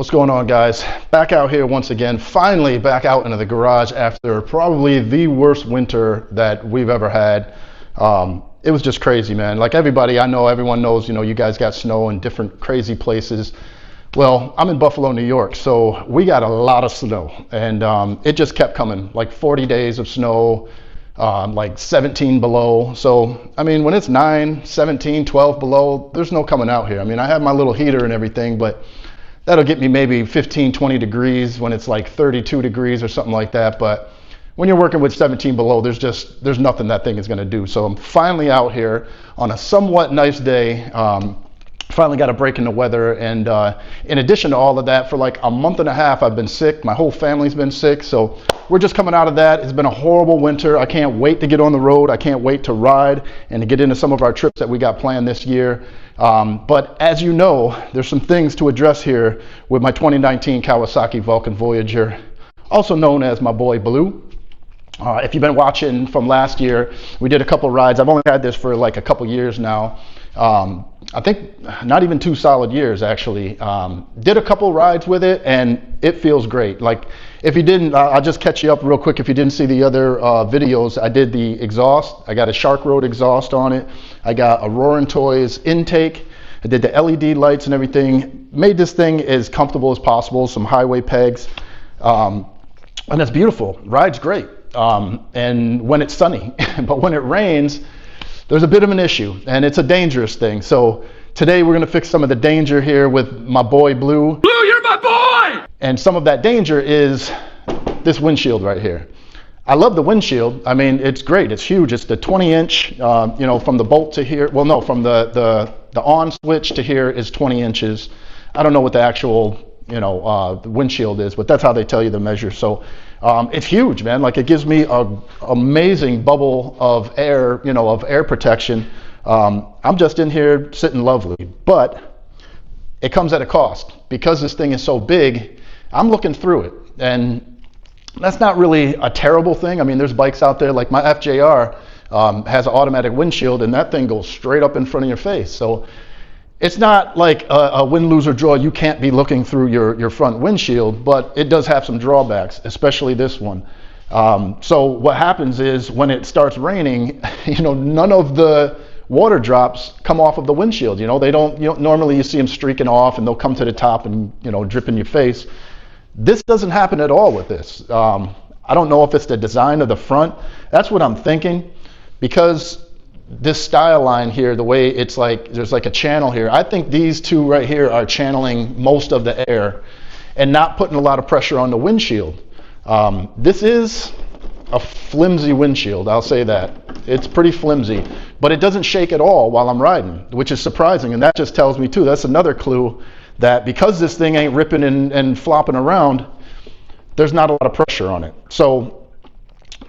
What's going on, guys? Back out here once again, finally back out into the garage after probably the worst winter that we've ever had. It was just crazy, man. Like everybody, I know everyone knows, you guys got snow in different crazy places. Well, I'm in Buffalo, New York, so we got a lot of snow, and it just kept coming, like 40 days of snow, like 17 below. So, I mean, when it's 9, 17, 12 below, there's no coming out here. I mean, I have my little heater and everything, but that'll get me maybe 15, 20 degrees when it's like 32 degrees or something like that. But when you're working with 17 below, there's nothing that thing is going to do. So I'm finally out here on a somewhat nice day. Finally got a break in the weather, and in addition to all of that, for like a month and a half I've been sick. My whole family's been sick, so we're just coming out of that. It's been a horrible winter. I can't wait to get on the road. I can't wait to ride and to get into some of our trips that we got planned this year. But as you know, there's some things to address here with my 2019 Kawasaki Vulcan Voyager, also known as my boy Blue. If you've been watching from last year, we did a couple rides. I've only had this for like a couple years now. I think not even 2 solid years, actually. Did a couple rides with it, and it feels great. Like, if you didn't, I'll just catch you up real quick. If you didn't see the other videos, I did the exhaust. I got a Shark Road exhaust on it. I got a Roaring Toys intake. I did the LED lights and everything. Made this thing as comfortable as possible. Some highway pegs. And it's beautiful. Ride's great. And when it's sunny. But when it rains, there's a bit of an issue, and it's a dangerous thing. So today we're going to fix some of the danger here with my boy Blue. Blue, you're my boy! And some of that danger is this windshield right here. I love the windshield. I mean, it's great. It's huge. It's the 20-inch, from the bolt to here. Well, no, from the on switch to here is 20 inches. I don't know what the actual the windshield is, but that's how they tell you the measure. So it's huge, man. Like, it gives me a amazing bubble of air, of air protection. I'm just in here sitting lovely, but it comes at a cost. Because this thing is so big, I'm looking through it, and that's not really a terrible thing. I mean, there's bikes out there, like my FJR has an automatic windshield, and that thing goes straight up in front of your face. So it's not like a win, lose, or draw. You can't be looking through your front windshield, but it does have some drawbacks, especially this one. So what happens is when it starts raining, none of the water drops come off of the windshield. They don't. Normally you see them streaking off, and they'll come to the top and drip in your face. This doesn't happen at all with this. I don't know if it's the design of the front. That's what I'm thinking, because this style line here, the way it's like, there's like a channel here. I think these two right here are channeling most of the air and not putting a lot of pressure on the windshield. This is a flimsy windshield, I'll say that. It's pretty flimsy, but it doesn't shake at all while I'm riding, which is surprising. And that just tells me too, that's another clue that because this thing ain't ripping and flopping around, there's not a lot of pressure on it. So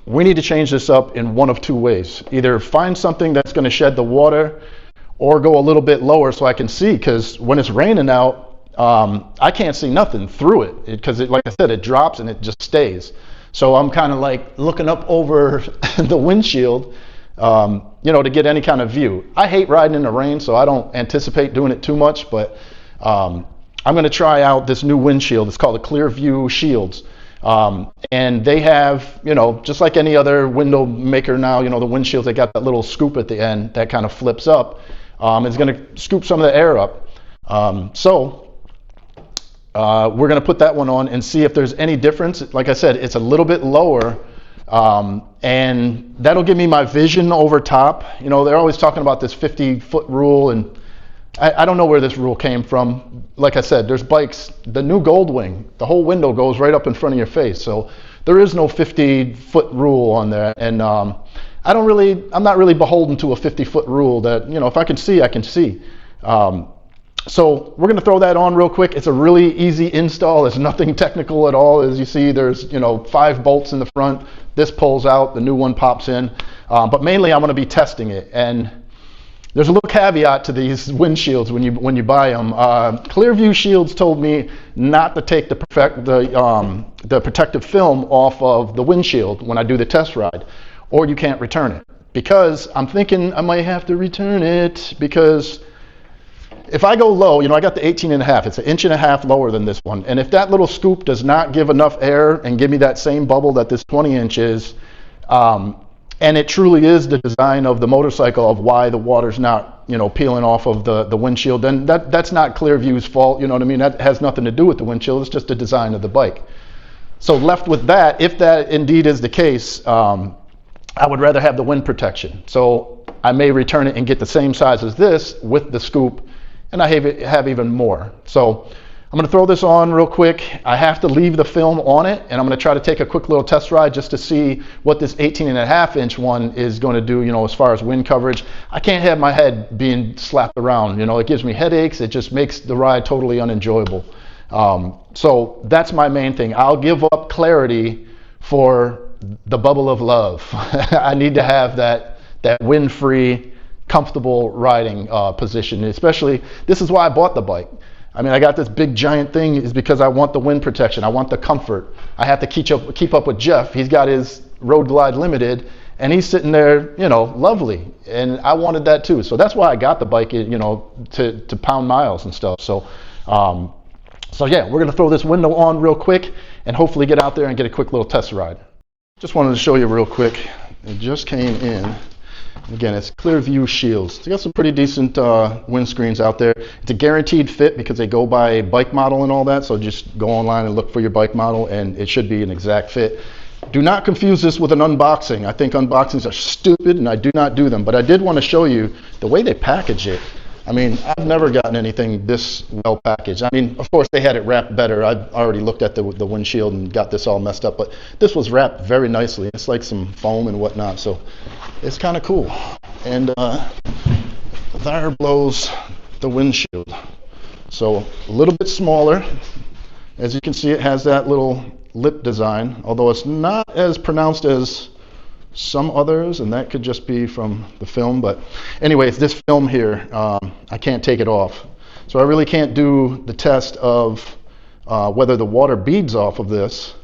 we need to change this up in one of two ways. Either find something that's going to shed the water, or go a little bit lower so I can see, because when it's raining out, I can't see nothing through it, because like I said, it drops and it just stays. So I'm kind of like looking up over the windshield, to get any kind of view. I hate riding in the rain, so I don't anticipate doing it too much, but I'm going to try out this new windshield. It's called the Clearview Shields. And they have, just like any other window maker now, the windshields, they got that little scoop at the end that kind of flips up. It's going to scoop some of the air up. So we're going to put that one on and see if there's any difference. Like I said, it's a little bit lower, and that'll give me my vision over top. They're always talking about this 50-foot rule, and I don't know where this rule came from. Like I said, there's bikes, the new Goldwing, the whole window goes right up in front of your face. So there is no 50-foot rule on there. And I'm not really beholden to a 50-foot rule that, if I can see, I can see. So we're going to throw that on real quick. It's a really easy install. It's nothing technical at all. As you see, there's, 5 bolts in the front. This pulls out, the new one pops in. But mainly I'm going to be testing it. And there's a little caveat to these windshields when you buy them. Clearview Shields told me not to take the protective film off of the windshield when I do the test ride, or you can't return it. Because I'm thinking I might have to return it, because if I go low, you know, I got the 18.5. It's an inch and a half lower than this one. And if that little scoop does not give enough air and give me that same bubble that this 20 inch is, and it truly is the design of the motorcycle of why the water's not, you know, peeling off of the windshield, then that's not Clearview's fault. You know what I mean? That has nothing to do with the windshield. It's just the design of the bike. So left with that, if that indeed is the case, I would rather have the wind protection. So I may return it and get the same size as this with the scoop, and I have even more. So I'm going to throw this on real quick. I have to leave the film on it, and I'm going to try to take a quick little test ride just to see what this 18.5 inch one is going to do, you know, as far as wind coverage. I can't have my head being slapped around. You know, it gives me headaches. It just makes the ride totally unenjoyable. So that's my main thing. I'll give up clarity for the bubble of love. I need to have that wind-free, comfortable riding position. Especially, this is why I bought the bike. I mean, I got this big giant thing is because I want the wind protection. I want the comfort. I have to keep up with Jeff. He's got his Road Glide Limited, and he's sitting there, you know, lovely. And I wanted that too. So that's why I got the bike, you know, to pound miles and stuff. So, so yeah, we're gonna throw this window on real quick and hopefully get out there and get a quick little test ride. Just wanted to show you real quick. It just came in. Again, it's Clearview shields. They got some pretty decent windscreens out there. It's a guaranteed fit because they go by bike model and all that. So just go online and look for your bike model, and it should be an exact fit. Do not confuse this with an unboxing. I think unboxings are stupid, and I do not do them. But I did want to show you the way they package it. I mean, I've never gotten anything this well packaged. I mean, of course, they had it wrapped better. I've already looked at the windshield and got this all messed up, but this was wrapped very nicely. It's like some foam and whatnot, so it's kind of cool. And there blows the windshield. So a little bit smaller. As you can see, it has that little lip design, although it's not as pronounced as some others, and that could just be from the film. But anyways, this film here, I can't take it off. So I really can't do the test of whether the water beads off of this,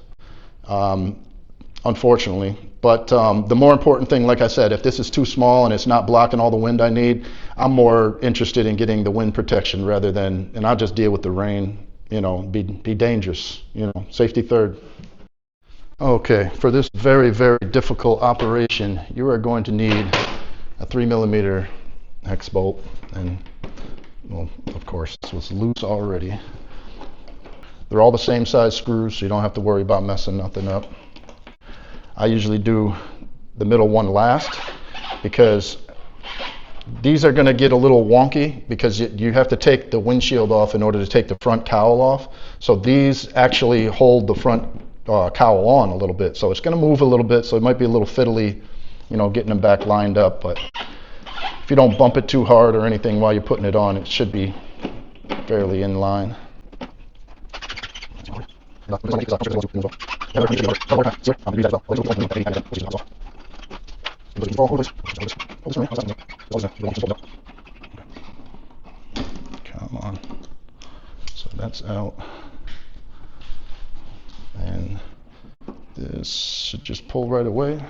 unfortunately. But the more important thing, like I said, if this is too small and it's not blocking all the wind I need, I'm more interested in getting the wind protection rather than, and I'll just deal with the rain, you know, be dangerous, you know, safety third. Okay, for this very, very difficult operation, you are going to need a 3mm hex bolt, and, well, of course, this was loose already. They're all the same size screws, so you don't have to worry about messing nothing up. I usually do the middle one last because these are going to get a little wonky because you have to take the windshield off in order to take the front cowl off. So these actually hold the front cowl on a little bit, so it's going to move a little bit, so it might be a little fiddly, you know, getting them back lined up. But if you don't bump it too hard or anything while you're putting it on, it should be fairly in line. Come on. So that's out. And this should just pull right away.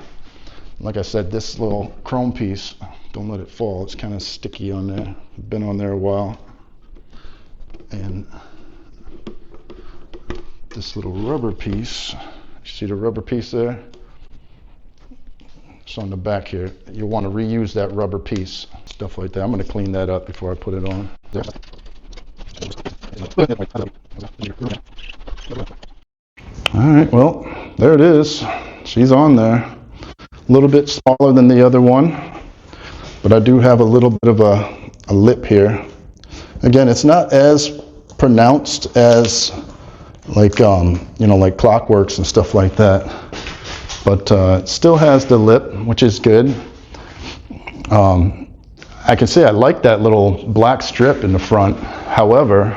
Like I said, this little chrome piece, don't let it fall. It's kind of sticky on there. Been on there a while. And this little rubber piece, you see the rubber piece there? It's on the back here. You'll want to reuse that rubber piece, stuff like that. I'm going to clean that up before I put it on. All right, well, there it is. She's on there. A little bit smaller than the other one, but I do have a little bit of a lip here. Again, it's not as pronounced as like, you know, like Clockworks and stuff like that, but it still has the lip, which is good. I can say I like that little black strip in the front. However,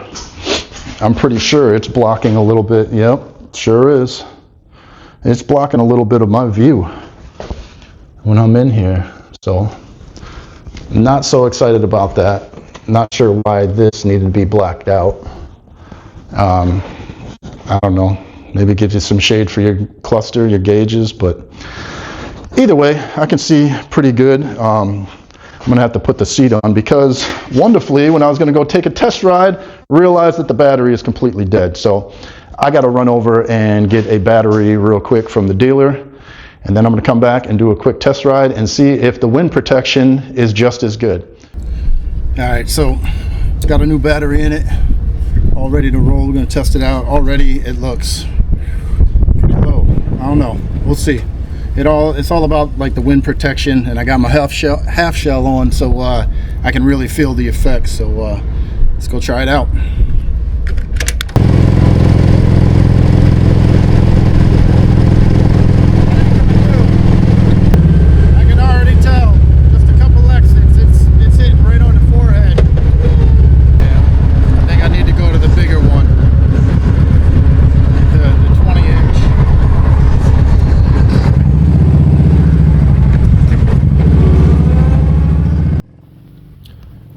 I'm pretty sure it's blocking a little bit. Yep, sure is. It's blocking a little bit of my view when I'm in here. So, not so excited about that. Not sure why this needed to be blacked out. I don't know. Maybe give you some shade for your cluster, your gauges, but either way, I can see pretty good. I'm gonna have to put the seat on because wonderfully, when I was gonna go take a test ride, realized that the battery is completely dead. So I gotta run over and get a battery real quick from the dealer. And then I'm gonna come back and do a quick test ride and see if the wind protection is just as good. All right, so it's got a new battery in it, all ready to roll. We're gonna test it out. Already it looks pretty low. I don't know, we'll see. It's all about like the wind protection, and I got my half shell on, so I can really feel the effects. So let's go try it out.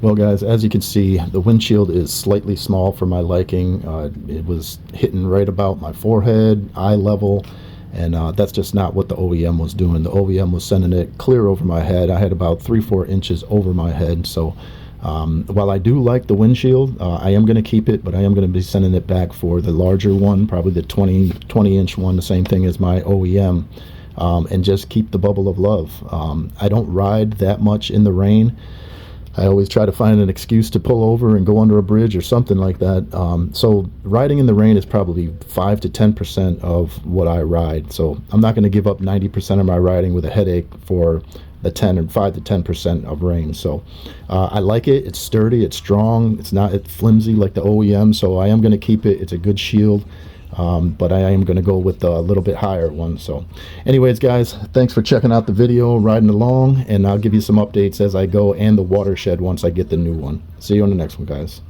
Well guys, as you can see, the windshield is slightly small for my liking. It was hitting right about my forehead, eye level, and that's just not what the OEM was doing. The OEM was sending it clear over my head. I had about 3-4 inches over my head. So while I do like the windshield, I am going to keep it, but I am going to be sending it back for the larger one, probably the 20-inch one, the same thing as my OEM, and just keep the bubble of love. I don't ride that much in the rain. I always try to find an excuse to pull over and go under a bridge or something like that. So riding in the rain is probably 5 to 10% of what I ride. So I'm not going to give up 90% of my riding with a headache for the 5 to 10% of rain. So I like it. It's sturdy. It's strong. It's not flimsy like the OEM. So I am going to keep it. It's a good shield. But I am going to go with a little bit higher one. So anyways guys, thanks for checking out the video, riding along, and I'll give you some updates as I go, and the watershed once I get the new one. See you on the next one guys.